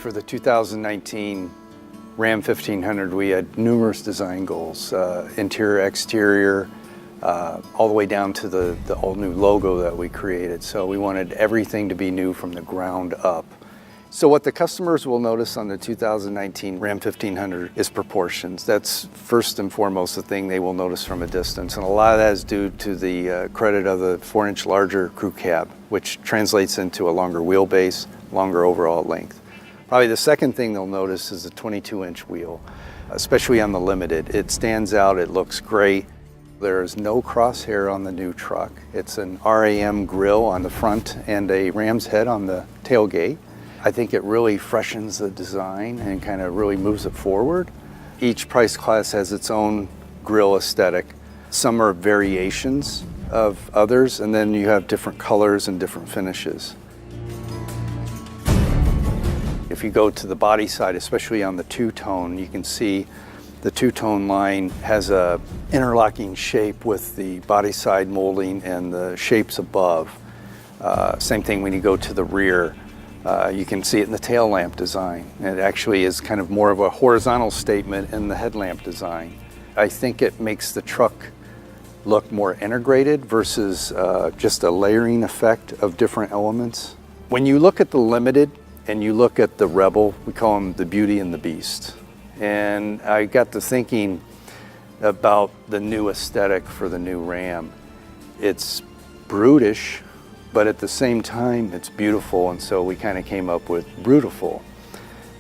For the 2019 Ram 1500, we had numerous design goals, interior, exterior, all the way down to the all-new logo that we created. So we wanted everything to be new from the ground up. So what the customers will notice on the 2019 Ram 1500 is proportions. That's first and foremost the thing they will notice from a distance. And a lot of that is due to the credit of the 4-inch larger crew cab, which translates into a longer wheelbase, longer overall length. Probably the second thing they'll notice is the 22-inch wheel, especially on the Limited. It stands out, it looks great. There is no crosshair on the new truck. It's an RAM grille on the front and a ram's head on the tailgate. I think it really freshens the design and kind of really moves it forward. Each price class has its own grille aesthetic. Some are variations of others, and then you have different colors and different finishes. If you go to the body side, especially on the two-tone, you can see the two-tone line has a interlocking shape with the body side molding and the shapes above. Same thing when you go to the rear. You can see it in the tail lamp design. It actually is kind of more of a horizontal statement in the headlamp design. I think it makes the truck look more integrated versus just a layering effect of different elements. When you look at the Limited and you look at the Rebel, we call them the Beauty and the Beast. And I got to thinking about the new aesthetic for the new Ram. It's brutish, but at the same time, it's beautiful, and so we kind of came up with Brutiful.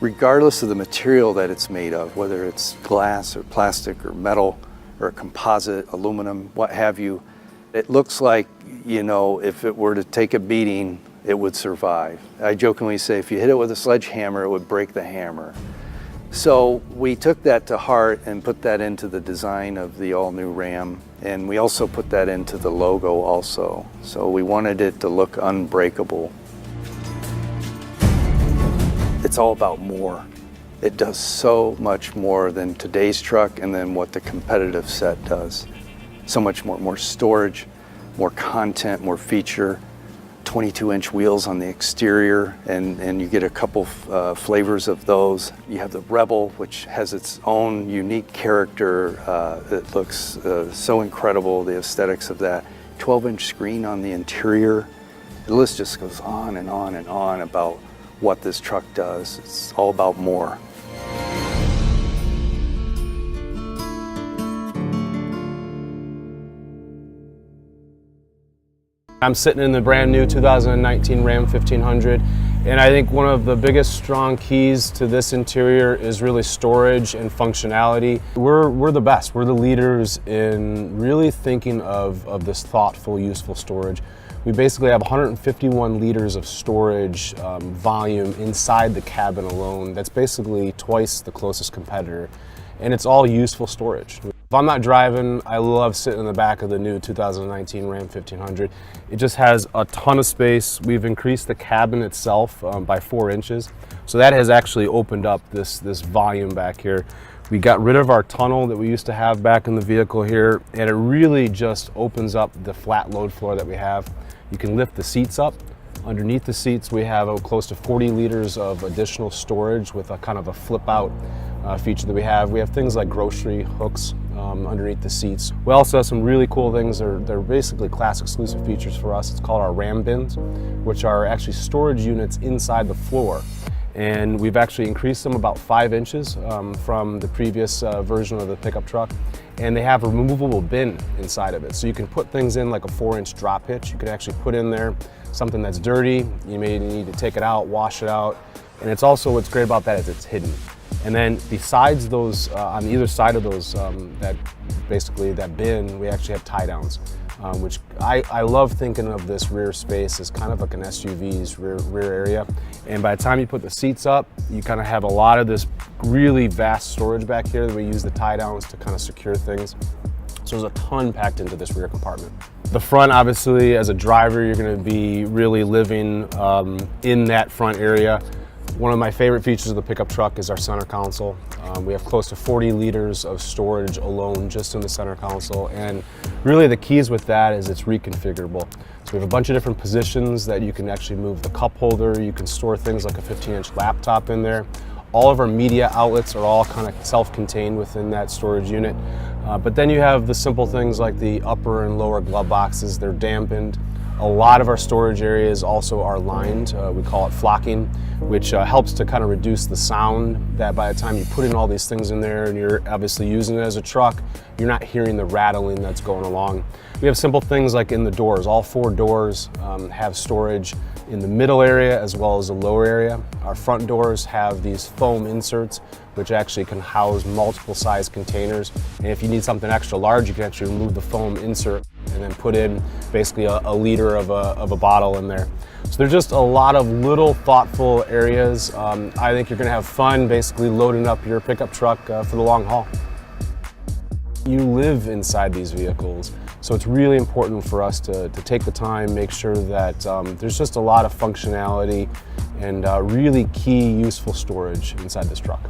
Regardless of the material that it's made of, whether it's glass or plastic or metal or composite, aluminum, what have you, it looks like, you know, if it were to take a beating, it would survive. I jokingly say if you hit it with a sledgehammer, it would break the hammer. So we took that to heart and put that into the design of the all-new Ram, and we also put that into the logo also. So we wanted it to look unbreakable. It's all about more. It does so much more than today's truck and than what the competitive set does. So much more storage, more content, more feature. 22-inch wheels on the exterior, and you get a couple flavors of those. You have the Rebel, which has its own unique character. It looks so incredible, the aesthetics of that. 12-inch screen on the interior. The list just goes on and on and on about what this truck does. It's all about more. I'm sitting in the brand new 2019 Ram 1500, and I think one of the biggest strong keys to this interior is really storage and functionality. We're the best. We're the leaders in really thinking of this thoughtful, useful storage. We basically have 151 liters of storage volume inside the cabin alone. That's basically twice the closest competitor, and it's all useful storage. If I'm not driving, I love sitting in the back of the new 2019 Ram 1500. It just has a ton of space. We've increased the cabin itself by 4 inches. So that has actually opened up this volume back here. We got rid of our tunnel that we used to have back in the vehicle here, and it really just opens up the flat load floor that we have. You can lift the seats up. Underneath the seats, we have close to 40 liters of additional storage with a kind of a flip out feature that we have. We have things like grocery hooks underneath the seats. We also have some really cool things. They're basically class exclusive features for us. It's called our Ram bins, which are actually storage units inside the floor. And we've actually increased them about 5 inches from the previous version of the pickup truck. And they have a removable bin inside of it. So you can put things in like a 4-inch drop hitch. You can actually put in there something that's dirty. You may need to take it out, wash it out. And it's also, what's great about that is it's hidden. And then besides those, on either side of those, that bin, we actually have tie downs, which I love thinking of this rear space as kind of like an SUV's rear area. And by the time you put the seats up, you kind of have a lot of this really vast storage back here that we use the tie downs to kind of secure things. So there's a ton packed into this rear compartment. The front, obviously, as a driver, you're going to be really living in that front area. One of my favorite features of the pickup truck is our center console. We have close to 40 liters of storage alone just in the center console, and really the keys with that is it's reconfigurable. So we have a bunch of different positions that you can actually move the cup holder, you can store things like a 15-inch laptop in there. All of our media outlets are all kind of self-contained within that storage unit. But then you have the simple things like the upper and lower glove boxes, they're dampened. A lot of our storage areas also are lined. We call it flocking, which helps to kind of reduce the sound that by the time you put in all these things in there and you're obviously using it as a truck, you're not hearing the rattling that's going along. We have simple things like in the doors. All 4 doors have storage in the middle area as well as the lower area. Our front doors have these foam inserts which actually can house multiple size containers. And if you need something extra large, you can actually remove the foam insert and then put in basically a liter of a bottle in there. So there's just a lot of little thoughtful areas. I think you're gonna have fun basically loading up your pickup truck for the long haul. You live inside these vehicles, so it's really important for us to take the time, make sure that there's just a lot of functionality and really key useful storage inside this truck.